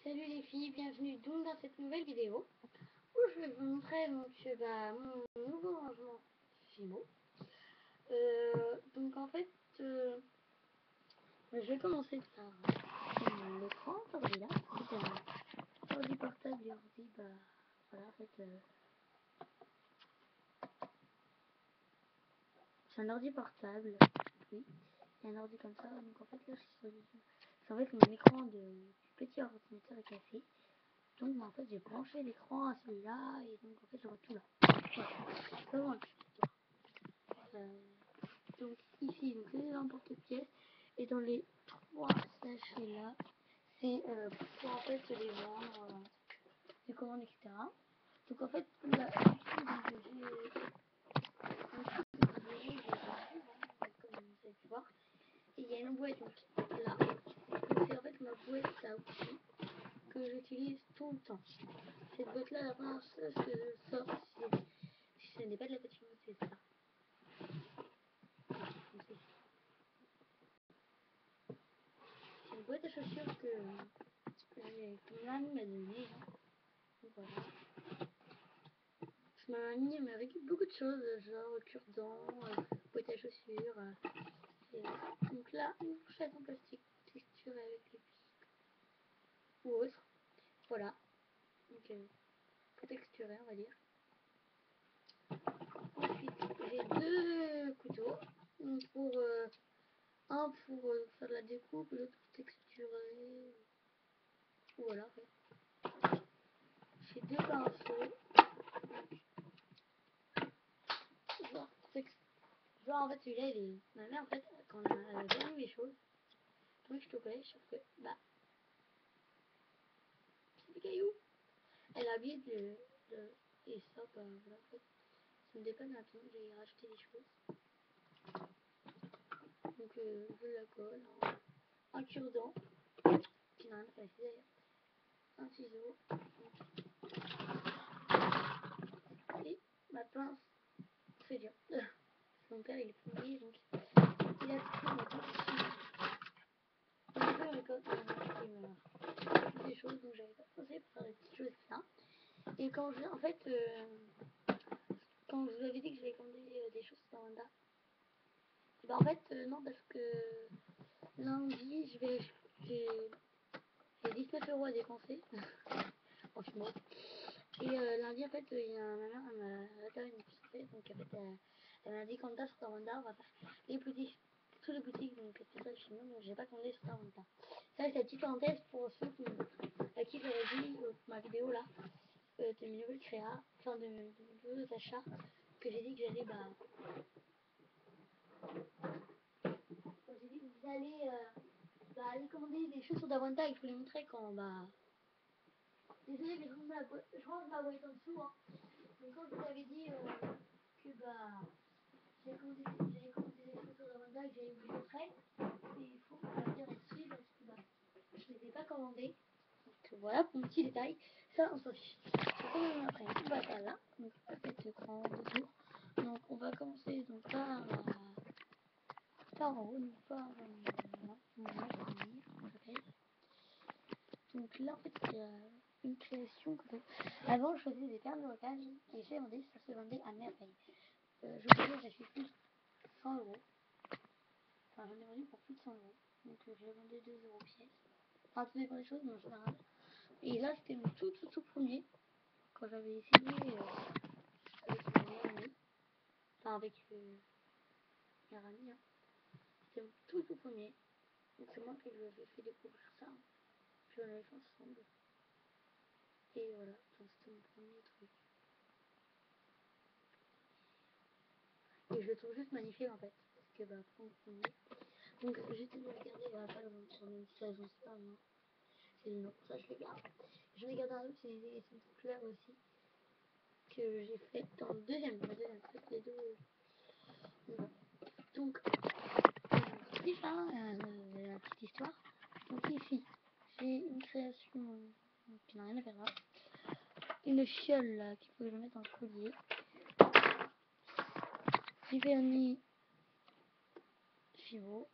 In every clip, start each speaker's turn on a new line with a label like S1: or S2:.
S1: Salut les filles, bienvenue donc dans cette nouvelle vidéo où je vais vous montrer donc, mon nouveau rangement Fimo. Donc en fait, je vais commencer par l'écran, ordi là. C'est un ordi portable et ordi, voilà en fait, c'est un ordi portable, oui, c'est un ordi comme ça. Donc en fait là je suis sur YouTube. C'est en fait mon écran du petit ordinateur est cassé. Donc en fait j'ai branché l'écran à celui-là et donc en fait je vois tout là. Voilà. Donc ici donc c'est dans le porte-pièce et dans les trois sachets là c'est pour en fait les vendre, les commandes, etc. Donc en fait là j'ai comme vous avez pu voir, et il y a une boîte donc là, donc c'est en fait ma boîte à outils que j'utilise tout le temps. Cette boîte là, la première chose que je sors, si ce n'est pas de la pâtisserie, c'est ça. C'est une boîte à chaussures que mon ami m'a donnée. Donc voilà. Ma mamie m'a récupéré beaucoup de choses, genre cure-dents, boîte à chaussures. Donc là, une fourchette en plastique texturée avec les pics ou autre. Voilà. Donc pour texturer, on va dire. Ensuite, j'ai deux couteaux. Pour un pour faire de la découpe, l'autre pour texturer. Voilà en fait. J'ai deux pinceaux. Genre en fait celui-là il est. Ma mère en fait quand elle a bien mis mes choses, donc je te connais, sauf que bah c'est des cailloux. Elle a oublié et ça bah voilà en fait. Ça me dépanne maintenant, j'ai racheté des choses. Donc je la colle, un cure-dent, qui n'a rien à passer d'ailleurs, un ciseau, et ma pince très dur. Mon père il est plombier donc il a pris ma pince. Des choses dont j'avais pas pensé pour faire des petites choses là. Et quand en fait quand je vous avais dit que j'avais commandé des choses sur Wanda, bah en fait non, parce que lundi j'ai 19 € à dépenser franchement. Et lundi en fait il y a ma mère m'a réparé une petite fête, donc en fait elle m'a dit comme ça sur Wanda on va faire les boutiques, toutes les boutiques, donc c'est ça chez nous, donc j'ai pas commandé sur Wanda. Ça c'est la petite parenthèse pour ceux à qui j'avais dit ma vidéo là de mes nouvelles créas, enfin de mes nouveaux achats, que j'ai dit que j'allais j'ai dit que vous allez aller commander des choses sur Davanta et que je vous les montrer quand désolé mais je range ma boîte en dessous hein. Donc quand je vous avais dit que j'allais commander des choses sur Davanta et que j'allais vous les montrer, il faut me dire là-dessus parce que je les ai pas commandées. Donc voilà pour mon petit détail, ça on s'en fiche. Donc après on va pas là, donc ça fait le grand tour. Donc on va commencer donc par en haut, donc par donc là en fait c'est une création que avant je faisais des perles de blocage et j'ai vendu, ça se vendait à merveille. Je veux dire j'ai fait plus de 100 €. Enfin j'en ai vendu pour plus de 100 €. Donc je vendais 2 € pièce. Enfin tout dépend des choses mais en général. Et là c'était mon tout premier quand j'avais essayé avec mon meilleur ami. Enfin avec meilleur ami hein. C'était mon tout premier. Donc c'est moi qui lui avais fait découvrir ça. Puis on avait fait ensemble. Et voilà, c'était mon premier truc. Et je le trouve juste magnifique en fait. Parce que pour mon premier. Donc j'ai tenu à le garder, il va pas sur une saison, c'est pas moi. C'est le nom, ça je le garde. J'en ai gardé un autre, c'est une couleur aussi. Que j'ai fait dans le deuxième truc, les deux. Donc, déjà, la petite histoire. Donc ici, j'ai une création qui n'a rien à faire là. Une fiole là qu'il faut que je mette en collier. Du vernis Fimo,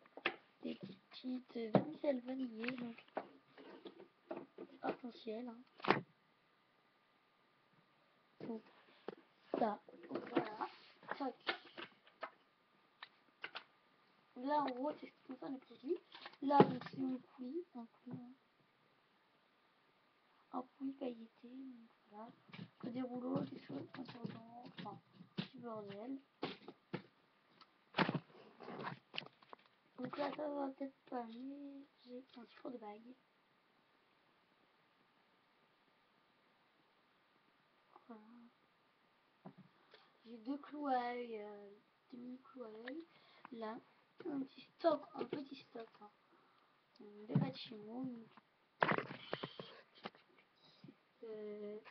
S1: des petites vermicelles vanillées, donc hop on gel. Hein. Donc ça, voilà. Tac. Là en gros c'est comme ça les produits. Là donc c'est un poulie, un poulie pailleté, donc voilà. Des rouleaux, des choses, un cordon, enfin du bordel. Donc là ça va peut-être pas, mais j'ai un petit four de bague. Voilà. J'ai deux clous à œil, des mini clous à œil. Là, un petit stock, hein. Des bâtiments, souris,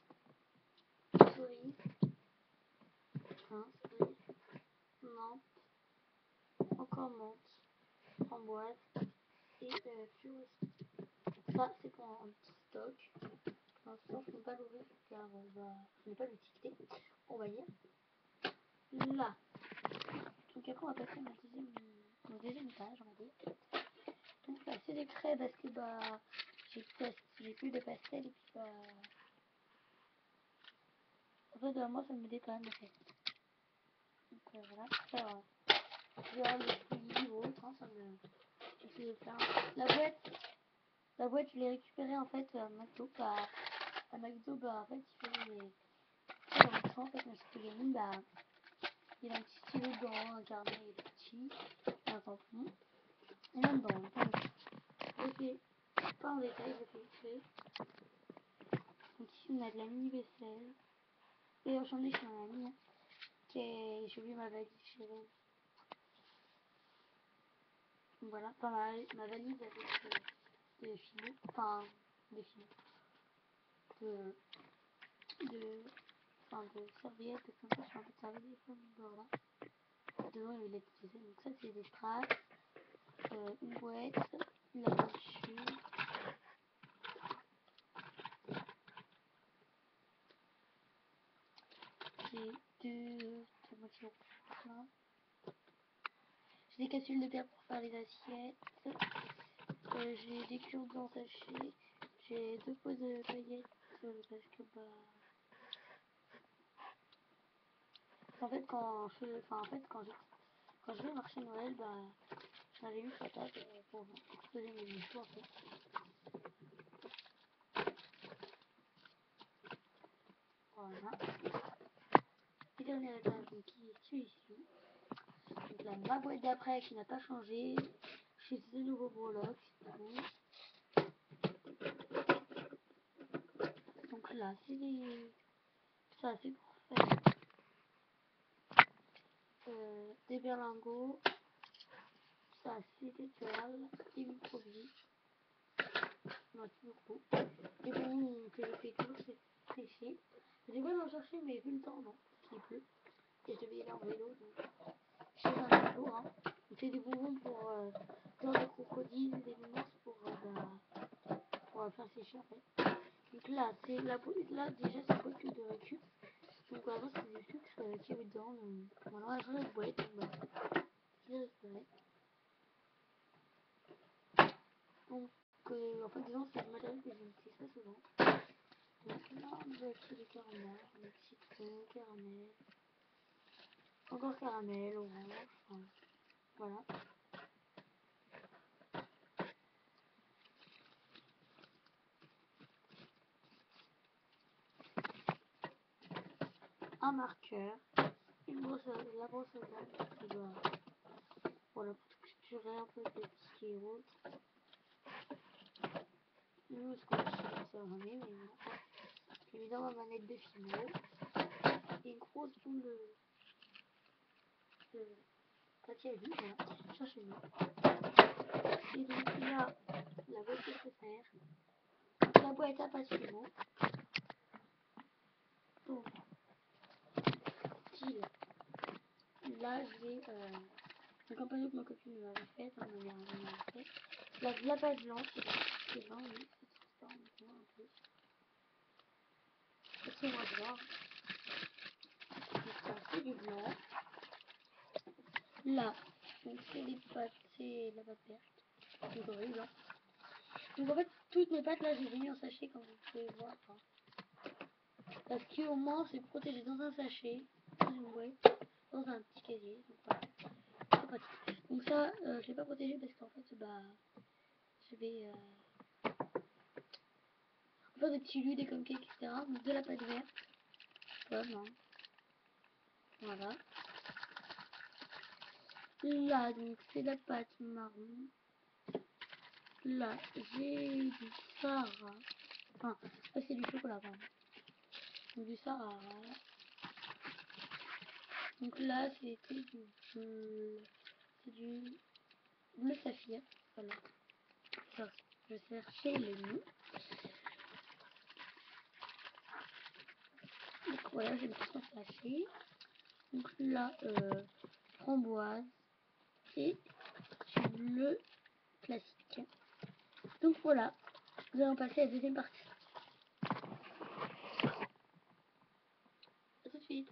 S1: hein, souris, menthe, encore menthe, framboise et fleurs aussi. Ça, c'est pour un petit stock. Pour l'instant, je ne peux pas l'ouvrir car je n'ai pas l'utilité, on va dire. Là, donc après, on va passer au deuxième étage, on va dire. Donc là, c'est des craies parce que j'ai plus de pastel et puis en fait, moi, ça me dépanne en fait. Donc voilà, ça va. Le poulie ou autre, hein, ça me... J'essaie de faire. La boîte, je l'ai récupérée en fait à McDo. À McDo, en fait, il fait des... Dans le temps, en fait, Monsieur Gaming, il y a un petit stylo dedans, un carnet petit, un tampon. Et là-dedans, j'ai fait, pas en détail, j'ai fait exprès. Donc ici, on a de la mini vaisselle. Et aujourd'hui, je suis en amie. Et j'ai oublié ma valise chez elle. Donc voilà, enfin, ma valise avec des filets, enfin, des filets, de serviettes, comme ça, je suis un peu de serviettes, voilà. Dedans, il y a des petits dessins. Donc ça, c'est des strass, une boîte, la voiture. J'ai deux moitié rouges. J'ai des capsules de terre pour faire les assiettes. J'ai des cure-dents sachets. J'ai deux pots de paillettes parce que en fait quand je vais marcher Noël, j'avais eu sur la table pour poser mes bijoux en fait. Voilà. Et dernier étage qui est celui-ci. Donc là, ma boîte d'après qui n'a pas changé. J'ai de nouveaux breloques. Donc là, ça c'est pour faire des berlingots. Ça c'est des perles, des micro-billes. Merci beaucoup. Et bon, que je fais toujours sécher. J'ai voulu en chercher, mais vu le temps, non, parce qu'il pleut. Et je devais y aller en vélo, donc j'ai un jour. Hein. C'est des bonbons pour genre de crocodile, des nounours pour faire sécher en fait. Donc là, c'est la boîte, là déjà c'est une boîte de récup. Donc voilà, c'est du sucre qui est dedans. Voilà, je vais la boîte, donc voilà. Je l'ai récupéré. Donc en fait, disons, c'est du matériel que j'utilise très souvent. Donc là, on va acheter des caramels, des citron, caramel, encore caramel, orange, enfin, voilà. Un marqueur, la brosse à dents, voilà, pour texturer un peu les petits et autres. Le scotch, ça va jamais, mais voilà. J'ai mis dans ma manette de Fimo. Et une grosse boule de papier à vie, voilà, cherchez-le. Et donc il y a la boîte de préfère, la boîte à pâte Fimo. Donc, style, là j'ai un campagne que ma copine m'avait faite, ma mère m'avait fait. La pâte blanche, c'est blanc, oui, c'est transparent en plus. C'est moi de voir. Donc c'est du blanc. Là, donc c'est les pâtes, c'est la pâte verte. Donc horrible. Hein. Donc en fait, toutes mes pâtes là, j'ai mis en sachet comme vous pouvez voir. Parce qu'au moins c'est protégé dans un sachet, dans une boîte, dans un petit casier. Donc voilà, c'est pratique. Donc ça, je l'ai pas protégé parce qu'en fait, bah, je vais faire des petits lus, des cupcakes, etc. Donc de la pâte verte, pomme, hein. Voilà. Là, donc c'est la pâte marron. Là, j'ai du Sahara. Enfin, là c'est du chocolat, pardon. Donc du Sahara. Donc là, c'était du bleu. C'est du bleu saphir. Voilà. Alors, je vais chercher le nom. Donc voilà, j'ai mis tout en sachet. Donc là, framboise et du bleu classique. Donc voilà, nous allons passer à la deuxième partie. A tout de suite.